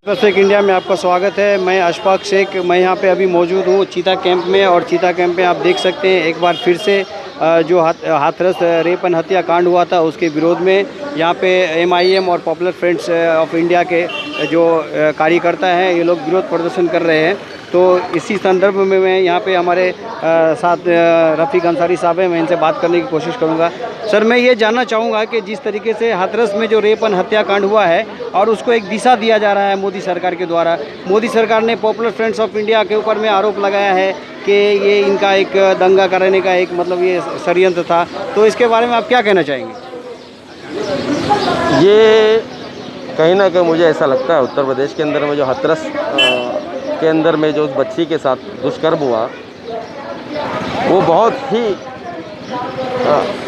Sheikh India में आपका स्वागत है। मैं अशफाक शेख, मैं यहाँ पे अभी मौजूद हूँ चीता कैंप में। और चीता कैंप में आप देख सकते हैं एक बार फिर से जो हाथरस रेप एंड हत्या कांड हुआ था उसके विरोध में यहाँ पे MIM और पॉपुलर फ्रेंड्स ऑफ इंडिया के जो कार्यकर्ता हैं ये लोग विरोध प्रदर्शन कर रहे हैं। तो इसी संदर्भ में मैं यहाँ पे हमारे साथ रफ़ीक अंसारी साहब हैं, मैं इनसे बात करने की कोशिश करूँगा। सर, मैं ये जानना चाहूँगा कि जिस तरीके से हाथरस में जो रेप एंड हत्याकांड हुआ है और उसको एक दिशा दिया जा रहा है मोदी सरकार के द्वारा, मोदी सरकार ने पॉपुलर फ्रेंड्स ऑफ इंडिया के ऊपर में आरोप लगाया है कि ये इनका एक दंगा कराने का एक मतलब ये षड्यंत्र था। तो इसके बारे में आप क्या कहना चाहेंगे? ये कहीं ना कहीं मुझे ऐसा लगता है उत्तर प्रदेश के अंदर में जो हाथरस के अंदर में जो उस बच्ची के साथ दुष्कर्म हुआ वो बहुत ही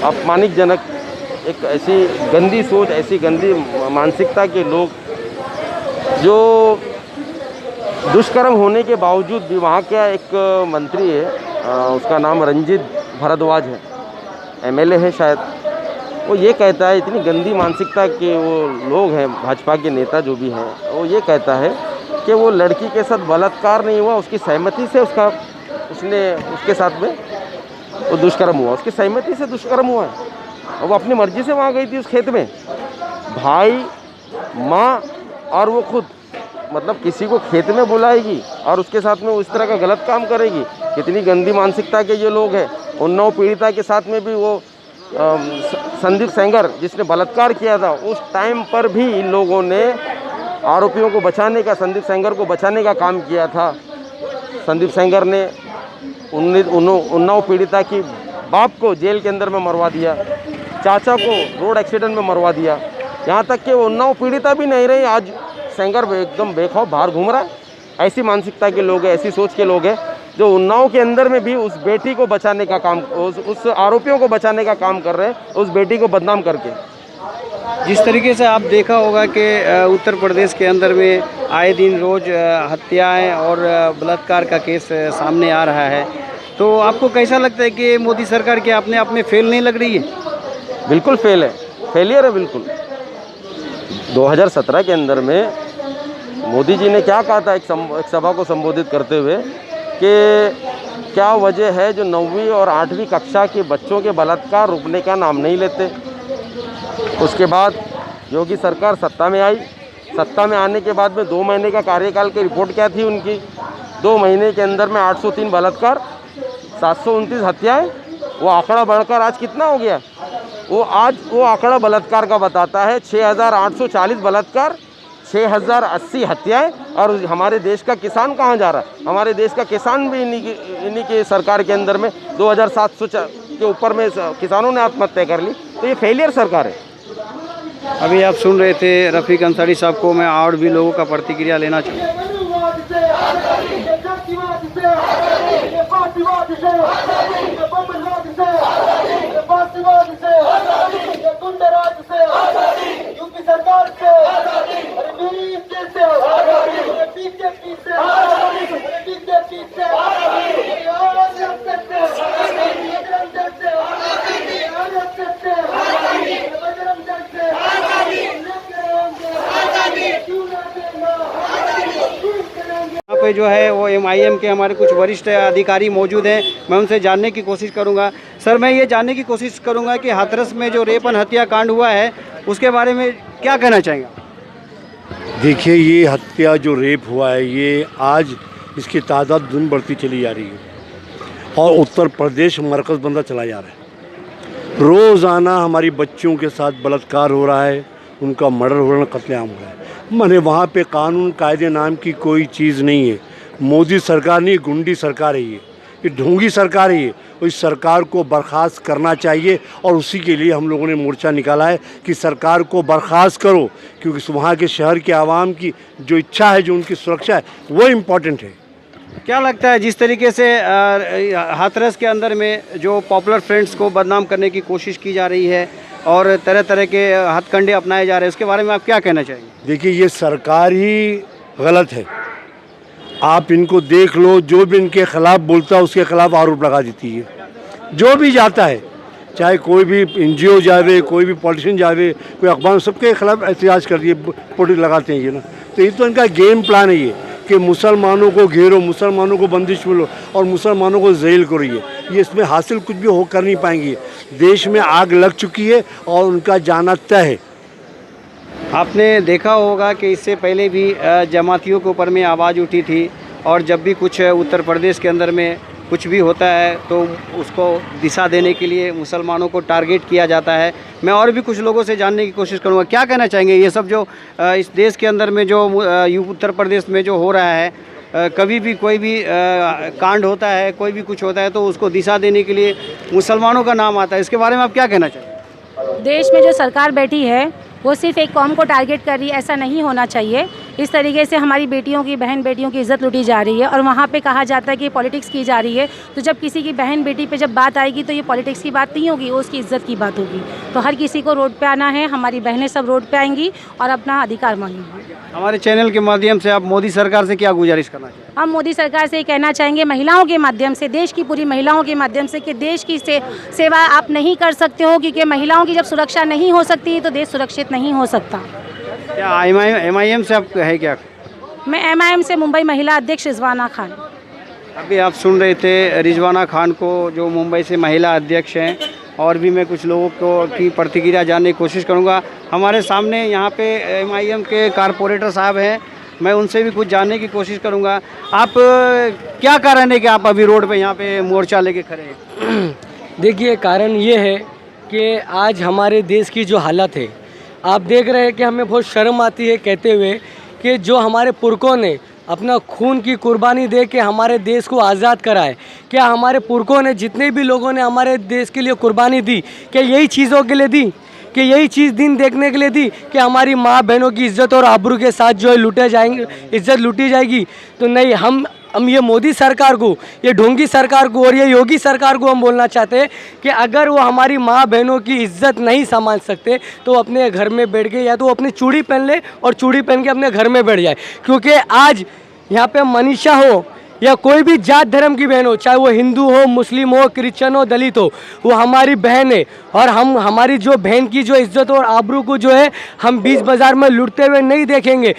अपमानजनक, एक ऐसी गंदी सोच, ऐसी गंदी मानसिकता के लोग जो दुष्कर्म होने के बावजूद भी वहाँ का एक मंत्री है, उसका नाम रंजीत भारद्वाज है, MLA है शायद, वो ये कहता है, इतनी गंदी मानसिकता के वो लोग हैं, भाजपा के नेता जो भी हैं, वो ये कहता है कि वो लड़की के साथ बलात्कार नहीं हुआ, उसकी सहमति से उसके साथ में वो दुष्कर्म हुआ, उसकी सहमति से दुष्कर्म हुआ है और वो अपनी मर्जी से वहाँ गई थी उस खेत में। भाई, माँ और वो खुद, मतलब किसी को खेत में बुलाएगी और उसके साथ में उस तरह का गलत काम करेगी। कितनी गंदी मानसिकता के ये लोग हैं। उन्नाव पीड़िता के साथ में भी वो संदीप सेंगर जिसने बलात्कार किया था, उस टाइम पर भी इन लोगों ने आरोपियों को बचाने का, संदीप सेंगर को बचाने का काम किया था। संदीप सेंगर ने उन्नाव पीड़िता की बाप को जेल के अंदर में मरवा दिया, चाचा को रोड एक्सीडेंट में मरवा दिया, यहाँ तक कि उन्नाव पीड़िता भी नहीं रही, आज सेंगर एकदम बेखौफ बाहर घूम रहा है। ऐसी मानसिकता के लोग हैं, ऐसी सोच के लोग हैं जो उन्नाव के अंदर में भी उस बेटी को बचाने का काम, उस आरोपियों को बचाने का काम कर रहे हैं, उस बेटी को बदनाम करके। जिस तरीके से आप देखा होगा कि उत्तर प्रदेश के अंदर में आए दिन रोज़ हत्याएं और बलात्कार का केस सामने आ रहा है, तो आपको कैसा लगता है कि मोदी सरकार के अपने आप में फेल नहीं लग रही है? बिल्कुल फेल है, फेलियर है बिल्कुल। 2017 के अंदर में मोदी जी ने क्या कहा था एक सभा को संबोधित करते हुए कि क्या वजह है जो 9वीं और 8वीं कक्षा के बच्चों के बलात्कार रुकने का नाम नहीं लेते। उसके बाद योगी सरकार सत्ता में आई, सत्ता में आने के बाद में 2 महीने का कार्यकाल की रिपोर्ट क्या थी उनकी? 2 महीने के अंदर में 803 बलात्कार, 729 हत्याएं। वो आंकड़ा बढ़कर आज कितना हो गया? वो आंकड़ा बलात्कार का बताता है 6840 बलात्कार, 6080 हत्याएं। और हमारे देश का किसान कहाँ जा रहा है? हमारे देश का किसान भी इन्हीं की सरकार के अंदर में 2700 के ऊपर में किसानों ने आत्महत्या कर ली। तो ये फेलियर सरकार है। अभी आप सुन रहे थे रफ़ीक अंसारी साहब को। मैं और भी लोगों का प्रतिक्रिया लेना चाहूँगा। यहाँ पे जो है वो MIM के हमारे कुछ वरिष्ठ अधिकारी मौजूद हैं, मैं उनसे जानने की कोशिश करूँगा। सर, मैं ये जानने की कोशिश करूँगा कि हाथरस में जो रेप एंड हत्याकांड हुआ है उसके बारे में क्या कहना चाहेंगे? देखिए, ये हत्या जो रेप हुआ है ये आज इसकी तादाद दिन बढ़ती चली जा रही है और उत्तर प्रदेश मरकज़ बनता चला जा रहा है। रोज़ाना हमारी बच्चियों के साथ बलात्कार हो रहा है, उनका मर्डर हो रहा है, कत्लेआम हो रहा है। माने वहाँ पे कानून कायदे नाम की कोई चीज़ नहीं है। मोदी सरकार नहीं, गुंडी सरकार है ये ढोंगी सरकार है ये। इस सरकार को बर्खास्त करना चाहिए और उसी के लिए हम लोगों ने मोर्चा निकाला है कि सरकार को बर्खास्त करो, क्योंकि वहाँ के शहर के आवाम की जो इच्छा है, जो उनकी सुरक्षा है, वो इम्पॉर्टेंट है। क्या लगता है जिस तरीके से हाथरस के अंदर में जो पॉपुलर फ्रेंड्स को बदनाम करने की कोशिश की जा रही है और तरह तरह के हथकंडे अपनाए जा रहे हैं, उसके बारे में आप क्या कहना चाहेंगे? देखिए, ये सरकार ही गलत है। आप इनको देख लो, जो भी इनके खिलाफ बोलता है उसके खिलाफ आरोप लगा देती है। जो भी जाता है, चाहे कोई भी NGO जावे, कोई भी पॉलिटिशियन जावे, कोई अखबार, सबके खिलाफ एहतजाज कर दिए, पोटी लगाते हैं ये ना। तो ये तो इनका गेम प्लान है ये कि मुसलमानों को घेरो, मुसलमानों को बंदिश में लो और मुसलमानों को जेल करो। ये इसमें हासिल कुछ भी हो कर नहीं पाएंगे। देश में आग लग चुकी है और उनका जाना तय है। आपने देखा होगा कि इससे पहले भी जमातियों के ऊपर में आवाज़ उठी थी, और जब भी कुछ उत्तर प्रदेश के अंदर में कुछ भी होता है तो उसको दिशा देने के लिए मुसलमानों को टारगेट किया जाता है। मैं और भी कुछ लोगों से जानने की कोशिश करूंगा, क्या कहना चाहेंगे ये सब जो इस देश के अंदर में जो उत्तर प्रदेश में जो हो रहा है, कभी भी कोई भी कांड होता है, कोई भी कुछ होता है तो उसको दिशा देने के लिए मुसलमानों का नाम आता है, इसके बारे में आप क्या कहना चाहेंगे? देश में जो सरकार बैठी है वो सिर्फ एक कौम को टारगेट कर रही है, ऐसा नहीं होना चाहिए। इस तरीके से हमारी बेटियों की, बहन बेटियों की इज़्ज़त लूटी जा रही है और वहाँ पे कहा जाता है कि पॉलिटिक्स की जा रही है। तो जब किसी की बहन बेटी पे जब बात आएगी तो ये पॉलिटिक्स की बात नहीं होगी, वो उसकी इज़्ज़त की बात होगी। तो हर किसी को रोड पे आना है, हमारी बहनें सब रोड पे आएंगी और अपना अधिकार मांगेंगी। हमारे चैनल के माध्यम से आप मोदी सरकार से क्या गुजारिश करना चाहेंगे? हम मोदी सरकार से कहना चाहेंगे, महिलाओं के माध्यम से, देश की पूरी महिलाओं के माध्यम से, कि देश की सेवा आप नहीं कर सकते हो, क्योंकि महिलाओं की जब सुरक्षा नहीं हो सकती तो देश सुरक्षित नहीं हो सकता। क्या MIM से आप है क्या? मैं MIM से मुंबई महिला अध्यक्ष रिजवाना खान। अभी आप सुन रहे थे रिजवाना खान को, जो मुंबई से महिला अध्यक्ष हैं, और भी मैं कुछ लोगों को की प्रतिक्रिया जानने की कोशिश करूंगा। हमारे सामने यहाँ पे MIM के कारपोरेटर साहब हैं, मैं उनसे भी कुछ जानने की कोशिश करूंगा। आप क्या कारण है कि आप अभी रोड पे यहाँ पे मोर्चा लेके खड़े हैं? देखिए, कारण ये है कि आज हमारे देश की जो हालत है, आप देख रहे हैं कि हमें बहुत शर्म आती है कहते हुए कि जो हमारे पुरखों ने अपना खून की कुर्बानी दे के हमारे देश को आज़ाद कराए, क्या हमारे पुरखों ने, जितने भी लोगों ने हमारे देश के लिए कुर्बानी दी, क्या यही चीज़ों के लिए दी, कि यही चीज़ दिन देखने के लिए दी कि हमारी माँ बहनों की इज़्ज़त और आबरू के साथ जो है लूटे जाएंगे, इज़्ज़त लूटी जाएगी? तो नहीं, हम ये मोदी सरकार को, ये ढोंगी सरकार को और ये योगी सरकार को हम बोलना चाहते हैं कि अगर वो हमारी माँ बहनों की इज़्ज़त नहीं संभाल सकते तो अपने घर में बैठ के, या तो वो अपनी चूड़ी पहन ले और चूड़ी पहन के अपने घर में बैठ जाए। क्योंकि आज यहाँ पे मनीषा हो या कोई भी जात धर्म की बहन हो, चाहे वो हिंदू हो, मुस्लिम हो, क्रिश्चियन हो, दलित हो, वो हमारी बहन है। और हम हमारी जो बहन की जो इज़्ज़त और आबरू को जो है हम बीच बाज़ार में लूटते हुए नहीं देखेंगे।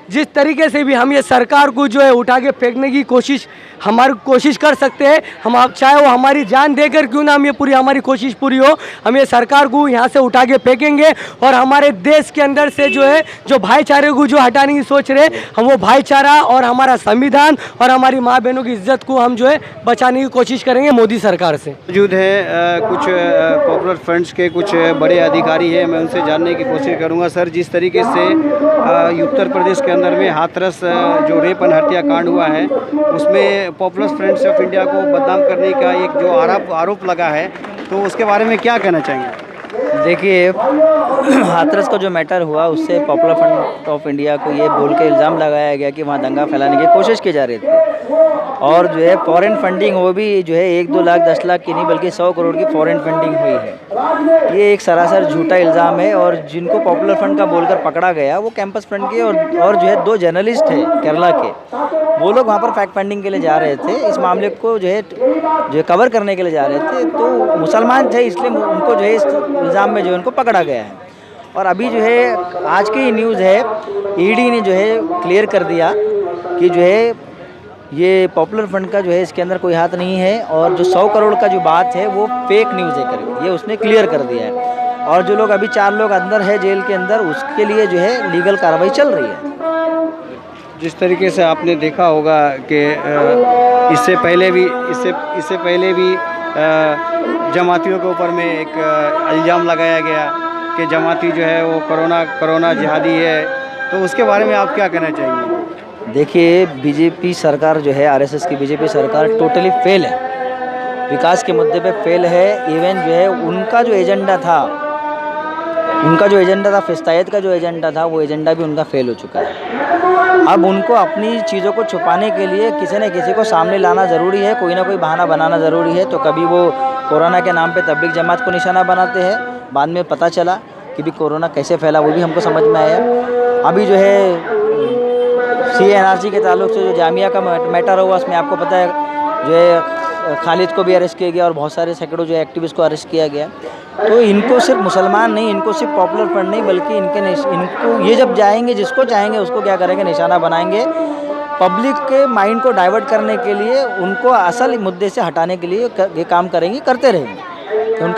जिस तरीके से भी हम ये सरकार को जो है उठा के फेंकने की कोशिश कर सकते हैं, हम आप चाहे वो हमारी जान देकर क्यों ना, हम ये हमारी कोशिश पूरी हो, हम ये सरकार को यहाँ से उठा के फेंकेंगे। और हमारे देश के अंदर से जो है, जो भाईचारे को जो हटाने की सोच रहे, हम वो भाईचारा और हमारा संविधान और हमारी माँ बहनों की इज्जत को हम जो है बचाने की कोशिश करेंगे मोदी सरकार से। मौजूद है कुछ पॉपुलर फ्रंट्स के कुछ बड़े अधिकारी हैं, मैं उनसे जानने की कोशिश करूंगा। सर, जिस तरीके से उत्तर प्रदेश के अंदर में हाथरस जो रेप एंड हत्या कांड हुआ है, उसमें पॉपुलर फ्रंट्स ऑफ इंडिया को बदनाम करने का एक जो आरोप लगा है, तो उसके बारे में क्या कहना चाहेंगे? देखिए, हाथरस का जो मैटर हुआ उससे पॉपुलर फ्रंट ऑफ इंडिया को ये बोल के इल्ज़ाम लगाया गया कि वहाँ दंगा फैलाने की कोशिश की जा रही थी, और जो है फॉरेन फंडिंग वो भी जो है 1-2 लाख 10 लाख की नहीं बल्कि 100 करोड़ की फॉरेन फंडिंग हुई है। ये एक सरासर झूठा इल्ज़ाम है, और जिनको पॉपुलर फ्रंट का बोलकर पकड़ा गया वो कैंपस फ्रंट के और जो है 2 जर्नलिस्ट हैं केरला के, वो लोग वहाँ पर फैक्ट फाइंडिंग के लिए जा रहे थे, इस मामले को जो है कवर करने के लिए जा रहे थे। तो मुसलमान थे, इसलिए उनको जो है इस इल्ज़ाम में जो है उनको पकड़ा गया है। और अभी जो है आज की न्यूज़ है, ईडी ने जो है क्लियर कर दिया कि जो है ये पॉपुलर फ्रंट का जो है इसके अंदर कोई हाथ नहीं है, और जो 100 करोड़ का जो बात है वो फेक न्यूज़ है करके ये उसने क्लियर कर दिया है। और जो लोग अभी 4 लोग अंदर है जेल के अंदर, उसके लिए जो है लीगल कार्रवाई चल रही है। जिस तरीके से आपने देखा होगा कि इससे पहले भी जमातियों के ऊपर में एक इल्ज़ाम लगाया गया कि जमाती जो है वो कोरोना जिहादी है, तो उसके बारे में आप क्या कहना चाहेंगे? देखिए, बीजेपी सरकार जो है, आरएसएस की बीजेपी सरकार टोटली फेल है, विकास के मुद्दे पे फेल है। इवन जो है उनका जो एजेंडा था फिस्तायत का जो एजेंडा था, वो एजेंडा भी उनका फेल हो चुका है। अब उनको अपनी चीज़ों को छुपाने के लिए किसी न किसी को सामने लाना ज़रूरी है, कोई ना कोई बहाना बनाना ज़रूरी है। तो कभी वो कोरोना के नाम पे तबलीग जमात को निशाना बनाते हैं, बाद में पता चला कि भी कोरोना कैसे फैला वो भी हमको समझ में आया। अभी जो है CA NRC के ताल्लुक से जो जामिया का मैटर हुआ, उसमें आपको पता है जो है खालिद को भी अरेस्ट किया गया और बहुत सारे सैकड़ों जो एक्टिविस्ट को अरेस्ट किया गया। तो इनको सिर्फ मुसलमान नहीं, इनको सिर्फ पॉपुलर फ्रंट नहीं, बल्कि इनको ये जब जाएंगे, जिसको चाहेंगे उसको क्या करेंगे, निशाना बनाएंगे। पब्लिक के माइंड को डाइवर्ट करने के लिए, उनको असल मुद्दे से हटाने के लिए ये काम करेंगे, करते रहेंगे। तो उनका